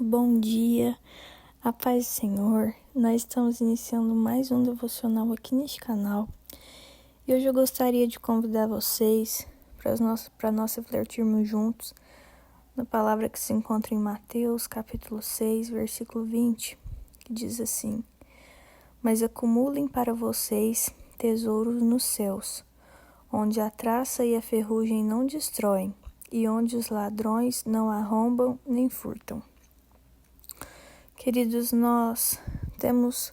Bom dia, a paz do Senhor. Nós estamos iniciando mais um devocional aqui neste canal. E hoje eu gostaria de convidar vocês para nós refletirmos juntos na palavra que se encontra em Mateus, capítulo 6, versículo 20, que diz assim: Mas acumulem para vocês tesouros nos céus, onde a traça e a ferrugem não destroem, e onde os ladrões não arrombam nem furtam. Queridos, nós temos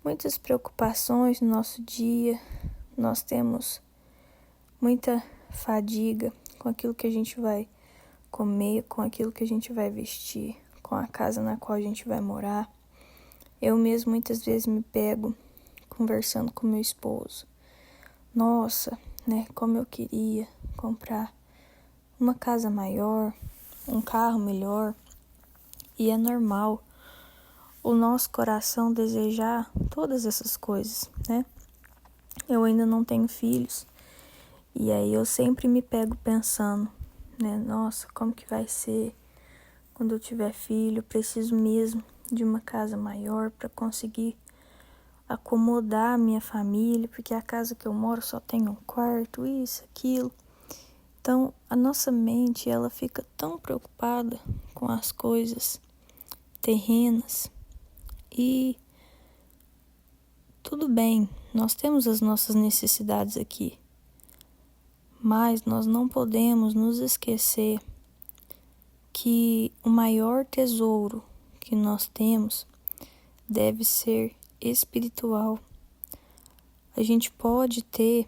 muitas preocupações no nosso dia, nós temos muita fadiga com aquilo que a gente vai comer, com aquilo que a gente vai vestir, com a casa na qual a gente vai morar. Eu mesmo muitas vezes me pego conversando com meu esposo. Nossa, como eu queria comprar uma casa maior, um carro melhor, e é normal o nosso coração desejar todas essas coisas, Eu ainda não tenho filhos, e aí eu sempre me pego pensando, Nossa, como que vai ser quando eu tiver filho? Eu preciso mesmo de uma casa maior para conseguir acomodar a minha família, porque a casa que eu moro só tem um quarto, isso, aquilo. Então, a nossa mente, ela fica tão preocupada com as coisas terrenas. E tudo bem, nós temos as nossas necessidades aqui, mas nós não podemos nos esquecer que o maior tesouro que nós temos deve ser espiritual. A gente pode ter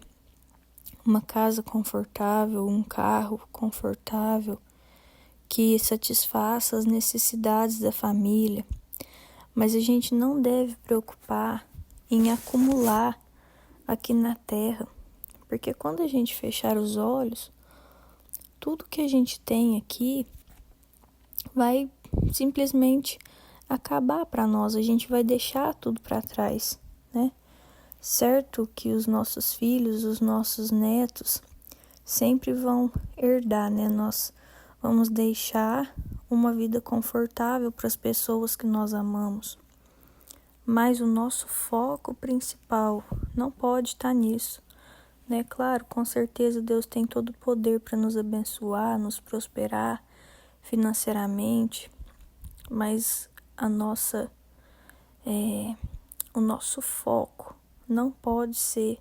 uma casa confortável, um carro confortável, que satisfaça as necessidades da família, mas a gente não deve preocupar em acumular aqui na terra, porque quando a gente fechar os olhos, tudo que a gente tem aqui vai simplesmente acabar para nós, a gente vai deixar tudo para trás, Certo que os nossos filhos, os nossos netos sempre vão herdar, Nós vamos deixar uma vida confortável para as pessoas que nós amamos. Mas o nosso foco principal não pode estar nisso, Claro, com certeza Deus tem todo o poder para nos abençoar, nos prosperar financeiramente, mas o nosso foco não pode ser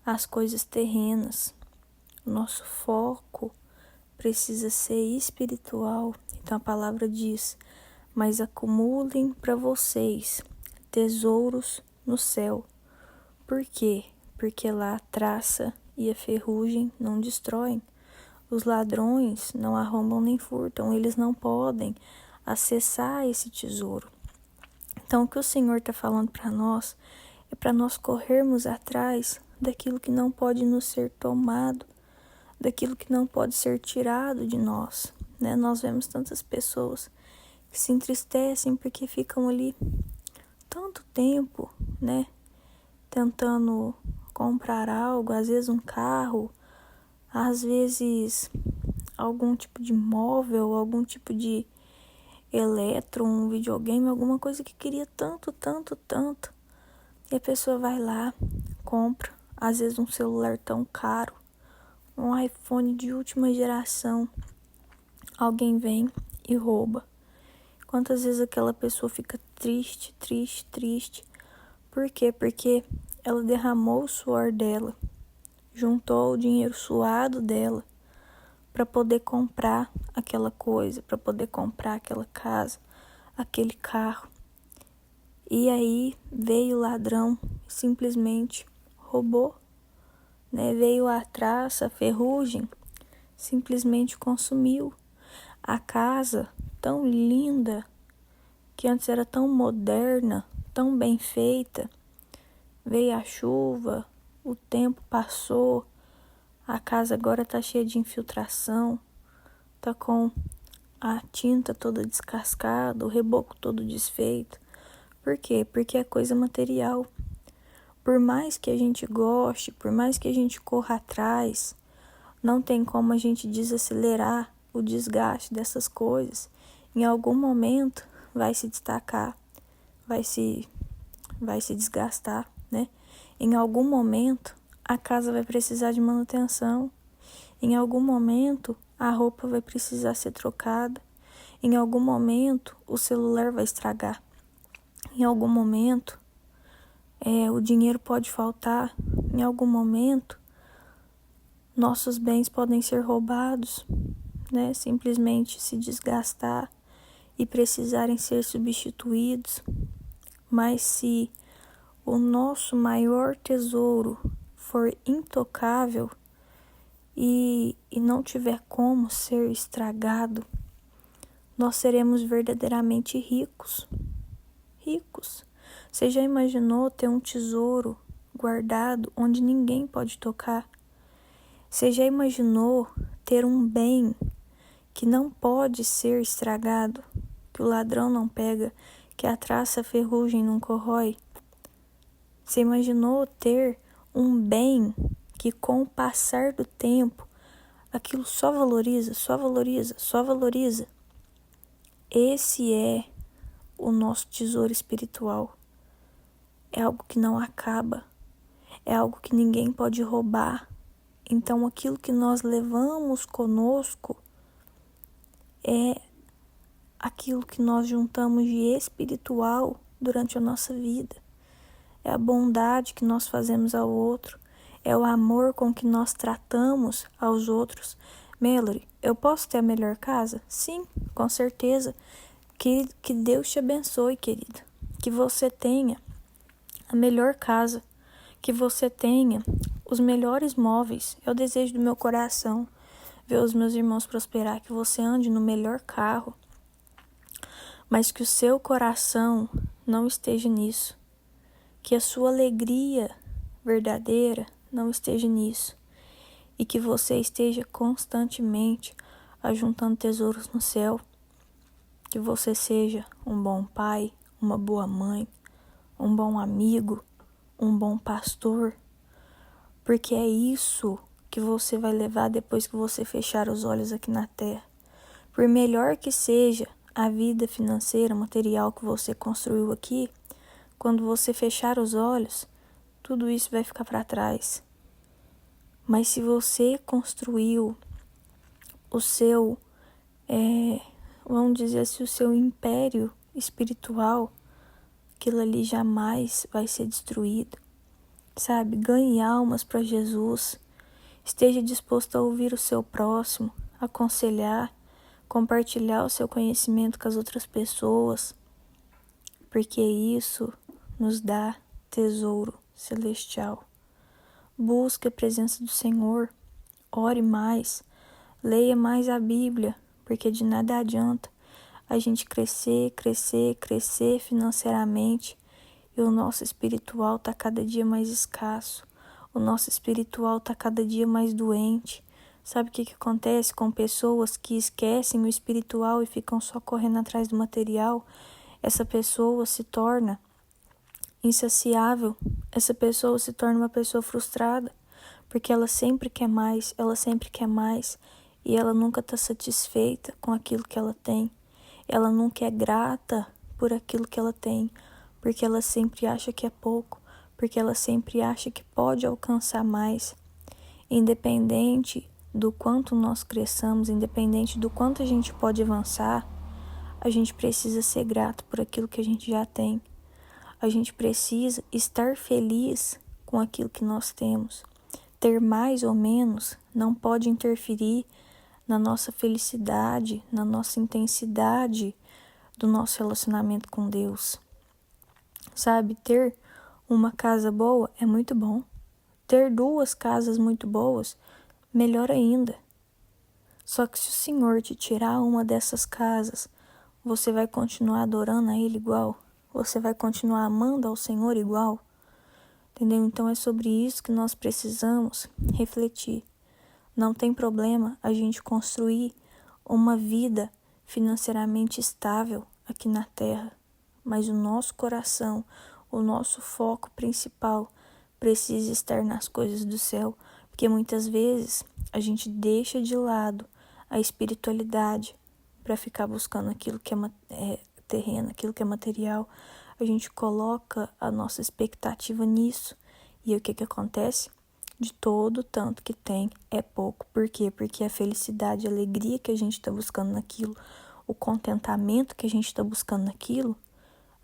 as coisas terrenas. O nosso foco precisa ser espiritual. Então a palavra diz: mas acumulem para vocês tesouros no céu. Por quê? Porque lá a traça e a ferrugem não destroem. Os ladrões não arrombam nem furtam, eles não podem acessar esse tesouro. Então o que o Senhor está falando para nós é para nós corrermos atrás daquilo que não pode nos ser tomado, daquilo que não pode ser tirado de nós, Nós vemos tantas pessoas que se entristecem porque ficam ali tanto tempo, tentando comprar algo, às vezes um carro, às vezes algum tipo de móvel, algum tipo de um videogame, alguma coisa que queria tanto, tanto, tanto. E a pessoa vai lá, compra, às vezes um celular tão caro, um iPhone de última geração. Alguém vem e rouba. Quantas vezes aquela pessoa fica triste, triste, triste. Por quê? Porque ela derramou o suor dela, juntou o dinheiro suado dela para poder comprar aquela coisa, para poder comprar aquela casa, aquele carro. E aí veio o ladrão, simplesmente roubou, Veio a traça, a ferrugem, simplesmente consumiu. A casa tão linda, que antes era tão moderna, tão bem feita, veio a chuva, o tempo passou, a casa agora está cheia de infiltração, está com a tinta toda descascada, o reboco todo desfeito. Por quê? Porque é coisa material. Por mais que a gente goste, por mais que a gente corra atrás, não tem como a gente desacelerar o desgaste dessas coisas em algum momento vai se destacar, vai se desgastar, né? Em algum momento a casa vai precisar de manutenção. Em algum momento a roupa vai precisar ser trocada. Em algum momento o celular vai estragar. Em algum momento o dinheiro pode faltar. Em algum momento nossos bens podem ser roubados, né? Simplesmente se desgastar e precisarem ser substituídos. Mas se o nosso maior tesouro for intocável e não tiver como ser estragado, nós seremos verdadeiramente ricos. Ricos. Você já imaginou ter um tesouro guardado onde ninguém pode tocar? Você já imaginou ter um bem que não pode ser estragado, que o ladrão não pega, que a traça, a ferrugem não corrói? Você imaginou ter um bem que com o passar do tempo, aquilo só valoriza, só valoriza, só valoriza? Esse é o nosso tesouro espiritual. É algo que não acaba, é algo que ninguém pode roubar. Então aquilo que nós levamos conosco é aquilo que nós juntamos de espiritual durante a nossa vida. É a bondade que nós fazemos ao outro, é o amor com que nós tratamos aos outros. Mallory, eu posso ter a melhor casa? Sim, com certeza. Que Deus te abençoe, querida. Que você tenha a melhor casa, que você tenha os melhores móveis. É o desejo do meu coração ver os meus irmãos prosperar, que você ande no melhor carro, mas que o seu coração não esteja nisso, que a sua alegria verdadeira não esteja nisso, e que você esteja constantemente ajuntando tesouros no céu, que você seja um bom pai, uma boa mãe, um bom amigo, um bom pastor, porque é isso que você vai levar depois que você fechar os olhos aqui na terra. Por melhor que seja a vida financeira, material que você construiu aqui, quando você fechar os olhos, tudo isso vai ficar para trás. Mas se você construiu o seu, vamos dizer assim, o seu império espiritual, aquilo ali jamais vai ser destruído. Sabe? Ganhe almas para Jesus. Esteja disposto a ouvir o seu próximo, aconselhar, compartilhar o seu conhecimento com as outras pessoas, porque isso nos dá tesouro celestial. Busque a presença do Senhor, ore mais, leia mais a Bíblia, porque de nada adianta a gente crescer financeiramente e o nosso espiritual está cada dia mais escasso. O nosso espiritual está cada dia mais doente. Sabe o que acontece com pessoas que esquecem o espiritual e ficam só correndo atrás do material? Essa pessoa se torna insaciável. Essa pessoa se torna uma pessoa frustrada, porque ela sempre quer mais, e ela nunca está satisfeita com aquilo que ela tem. Ela nunca é grata por aquilo que ela tem, porque ela sempre acha que é pouco, porque ela sempre acha que pode alcançar mais. Independente do quanto nós cresçamos, independente do quanto a gente pode avançar, a gente precisa ser grato por aquilo que a gente já tem. A gente precisa estar feliz com aquilo que nós temos. Ter mais ou menos não pode interferir na nossa felicidade, na nossa intensidade do nosso relacionamento com Deus. Sabe, ter uma casa boa é muito bom. Ter 2 casas muito boas, melhor ainda. Só que se o Senhor te tirar uma dessas casas, você vai continuar adorando a Ele igual? Você vai continuar amando ao Senhor igual? Entendeu? Então é sobre isso que nós precisamos refletir. Não tem problema a gente construir uma vida financeiramente estável aqui na terra, mas o nosso coração, o nosso foco principal precisa estar nas coisas do céu, porque muitas vezes a gente deixa de lado a espiritualidade, para ficar buscando aquilo que é terreno, aquilo que é material. A gente coloca a nossa expectativa nisso. E aí, o que que acontece? De todo tanto que tem é pouco. Por quê? Porque a felicidade, a alegria que a gente está buscando naquilo, o contentamento que a gente está buscando naquilo,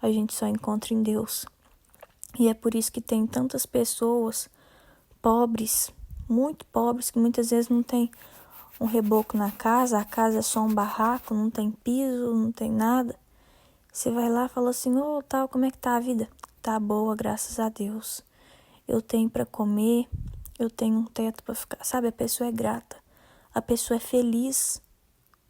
a gente só encontra em Deus. E é por isso que tem tantas pessoas pobres, muito pobres, que muitas vezes não tem um reboco na casa, a casa é só um barraco, não tem piso, não tem nada. Você vai lá e fala assim, ô, tal, como é que tá a vida? Tá boa, graças a Deus. Eu tenho para comer, eu tenho um teto para ficar. Sabe, a pessoa é grata, a pessoa é feliz.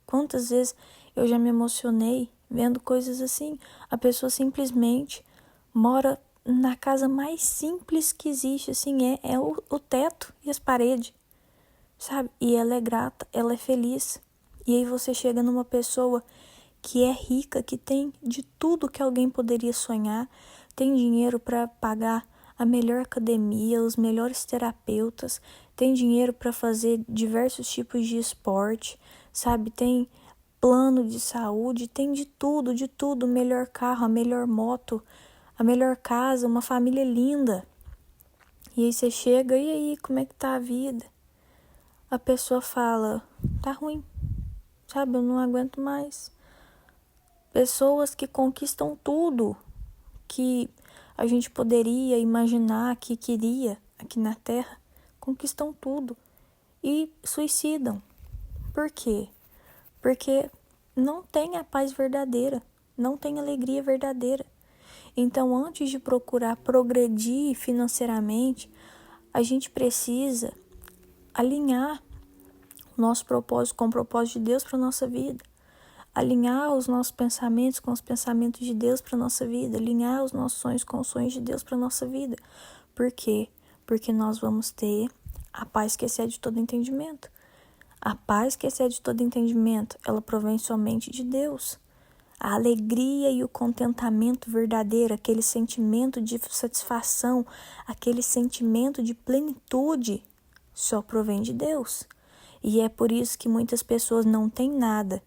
Quantas vezes eu já me emocionei vendo coisas assim. A pessoa simplesmente mora na casa mais simples que existe, assim, é o teto e as paredes, sabe? E ela é grata, ela é feliz. E aí você chega numa pessoa que é rica, que tem de tudo que alguém poderia sonhar, tem dinheiro para pagar a melhor academia, os melhores terapeutas, tem dinheiro para fazer diversos tipos de esporte, sabe? Tem plano de saúde, tem de tudo, o melhor carro, a melhor moto, a melhor casa, uma família linda. E aí você chega, e aí, como é que tá a vida? A pessoa fala, tá ruim, sabe? Eu não aguento mais. Pessoas que conquistam tudo que a gente poderia imaginar que queria aqui na Terra, conquistam tudo e suicidam. Por quê? Porque não tem a paz verdadeira, não tem alegria verdadeira. Então, antes de procurar progredir financeiramente, a gente precisa alinhar o nosso propósito com o propósito de Deus para a nossa vida. Alinhar os nossos pensamentos com os pensamentos de Deus para a nossa vida. Alinhar os nossos sonhos com os sonhos de Deus para a nossa vida. Por quê? Porque nós vamos ter a paz que excede todo entendimento. A paz que excede todo entendimento, ela provém somente de Deus. A alegria e o contentamento verdadeiro, aquele sentimento de satisfação, aquele sentimento de plenitude, só provém de Deus. E é por isso que muitas pessoas não têm nada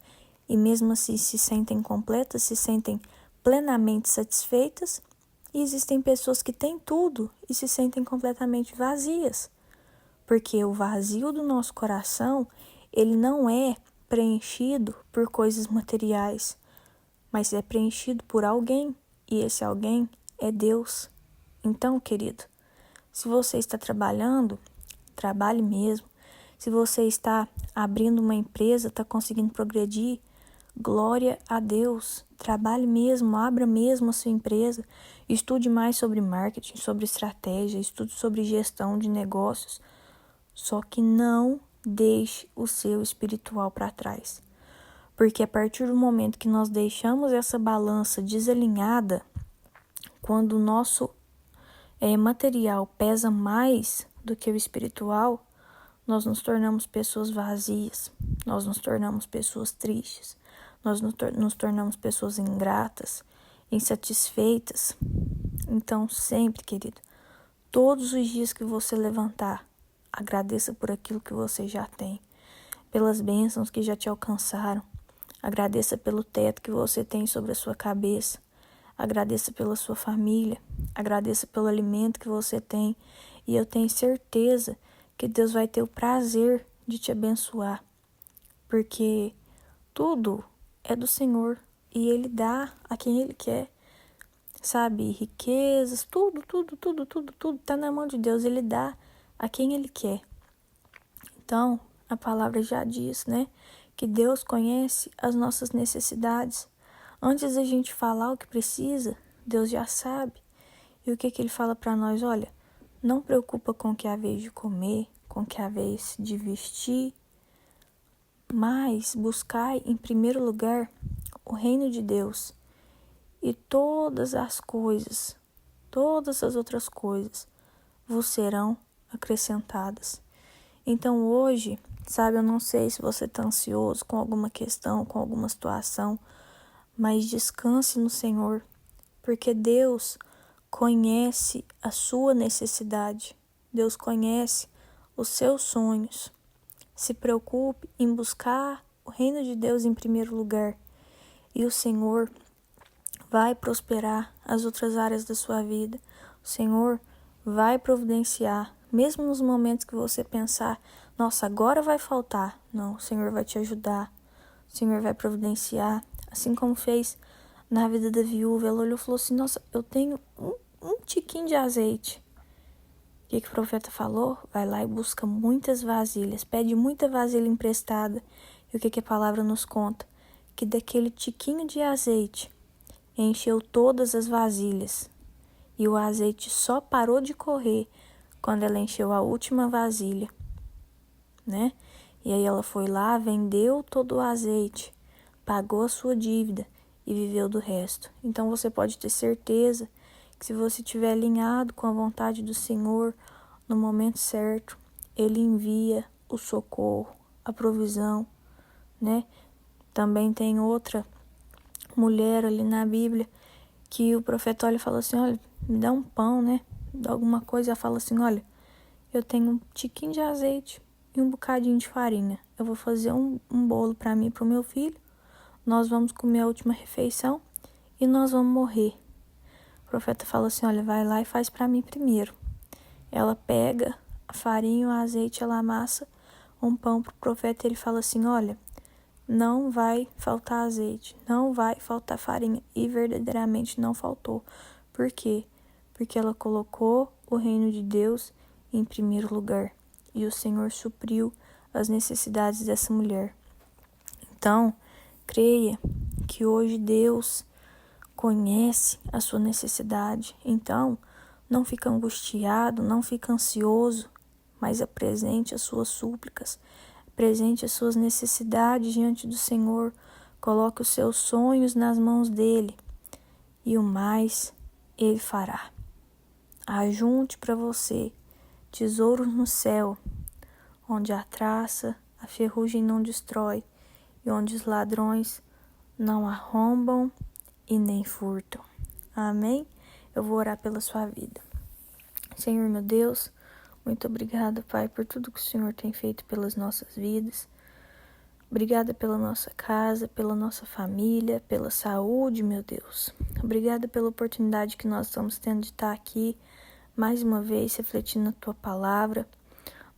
e mesmo assim se sentem completas, se sentem plenamente satisfeitas. E existem pessoas que têm tudo e se sentem completamente vazias. Porque o vazio do nosso coração, ele não é preenchido por coisas materiais, mas é preenchido por alguém, e esse alguém é Deus. Então, querido, se você está trabalhando, trabalhe mesmo. Se você está abrindo uma empresa, está conseguindo progredir, glória a Deus. Trabalhe mesmo, abra mesmo a sua empresa. Estude mais sobre marketing, sobre estratégia, estude sobre gestão de negócios. Só que não deixe o seu espiritual para trás. Porque a partir do momento que nós deixamos essa balança desalinhada, quando o nosso material pesa mais do que o espiritual, nós nos tornamos pessoas vazias, nós nos tornamos pessoas tristes, nós nos tornamos pessoas ingratas, insatisfeitas. Então, sempre, querido, todos os dias que você levantar, agradeça por aquilo que você já tem, pelas bênçãos que já te alcançaram. Agradeça pelo teto que você tem sobre a sua cabeça. Agradeça pela sua família. Agradeça pelo alimento que você tem. E eu tenho certeza que Deus vai ter o prazer de te abençoar. Porque tudo é do Senhor. E Ele dá a quem Ele quer. Sabe? Riquezas, tudo tá na mão de Deus. Ele dá a quem Ele quer. Então, a palavra já diz, né? Que Deus conhece as nossas necessidades. Antes da gente falar o que precisa, Deus já sabe. E o que Ele fala para nós? Olha, não preocupa com o que é a vez de comer, com o que é a vez de vestir, mas buscai em primeiro lugar o reino de Deus. E todas as coisas, todas as outras coisas, vos serão acrescentadas. Então hoje, sabe, eu não sei se você está ansioso com alguma questão, com alguma situação, mas descanse no Senhor, porque Deus conhece a sua necessidade, Deus conhece os seus sonhos. Se preocupe em buscar o o reino de Deus em primeiro lugar. E o Senhor vai prosperar as outras áreas da sua vida. O Senhor vai providenciar, mesmo nos momentos que você pensar, nossa, agora vai faltar. Não, o Senhor vai te ajudar. O Senhor vai providenciar. Assim como fez na vida da viúva, ela olhou e falou assim, nossa, eu tenho um tiquinho de azeite. O que o profeta falou? Vai lá e busca muitas vasilhas, pede muita vasilha emprestada. E o que a palavra nos conta? Que daquele tiquinho de azeite encheu todas as vasilhas. E o azeite só parou de correr quando ela encheu a última vasilha, né? E aí ela foi lá, vendeu todo o azeite, pagou a sua dívida e viveu do resto. Então você pode ter certeza que se você estiver alinhado com a vontade do Senhor, no momento certo, Ele envia o socorro, a provisão, né? Também tem outra mulher ali na Bíblia que o profeta olha e fala assim, olha, me dá um pão, né? Dá alguma coisa. Ela fala assim, olha, eu tenho um tiquinho de azeite e um bocadinho de farinha. Eu vou fazer um bolo para mim e para o meu filho. Nós vamos comer a última refeição e nós vamos morrer. O profeta fala assim, olha, vai lá e faz para mim primeiro. Ela pega a farinha, o azeite, ela amassa um pão pro profeta e ele fala assim, olha, não vai faltar azeite, não vai faltar farinha. E verdadeiramente não faltou. Por quê? Porque ela colocou o reino de Deus em primeiro lugar. E o Senhor supriu as necessidades dessa mulher. Então, creia que hoje Deus conhece a sua necessidade. Então, não fica angustiado, não fica ansioso, mas apresente as suas súplicas, apresente as suas necessidades diante do Senhor, coloque os seus sonhos nas mãos dele e o mais ele fará. Ajunte para você tesouros no céu, onde a traça, a ferrugem não destrói e onde os ladrões não arrombam e nem furtam. Amém? Eu vou orar pela sua vida. Senhor, meu Deus, muito obrigada, Pai, por tudo que o Senhor tem feito pelas nossas vidas. Obrigada pela nossa casa, pela nossa família, pela saúde, meu Deus. Obrigada pela oportunidade que nós estamos tendo de estar aqui, mais uma vez, refletindo a Tua palavra.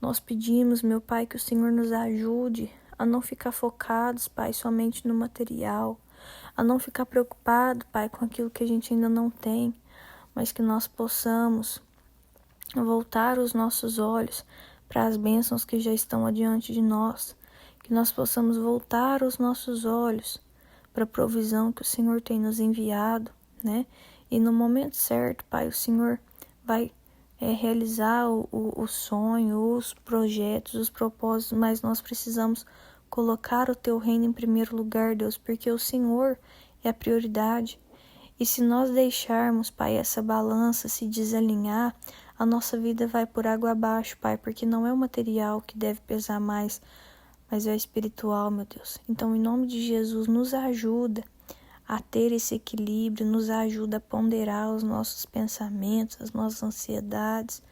Nós pedimos, meu Pai, que o Senhor nos ajude a não ficar focados, Pai, somente no material, a não ficar preocupado, Pai, com aquilo que a gente ainda não tem, mas que nós possamos voltar os nossos olhos para as bênçãos que já estão adiante de nós, que nós possamos voltar os nossos olhos para a provisão que o Senhor tem nos enviado, né? E no momento certo, Pai, o Senhor vai realizar o sonho, os projetos, os propósitos, mas nós precisamos colocar o Teu reino em primeiro lugar, Deus, porque o Senhor é a prioridade. E se nós deixarmos, Pai, essa balança se desalinhar, a nossa vida vai por água abaixo, Pai, porque não é o material que deve pesar mais, mas é o espiritual, meu Deus. Então, em nome de Jesus, nos ajuda a ter esse equilíbrio, nos ajuda a ponderar os nossos pensamentos, as nossas ansiedades,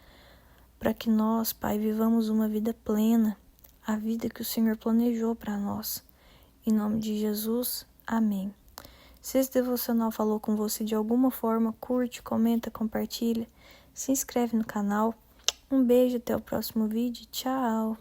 para que nós, Pai, vivamos uma vida plena, a vida que o Senhor planejou para nós. Em nome de Jesus, amém. Se esse devocional falou com você de alguma forma, curte, comenta, compartilha, se inscreve no canal. Um beijo, até o próximo vídeo. Tchau!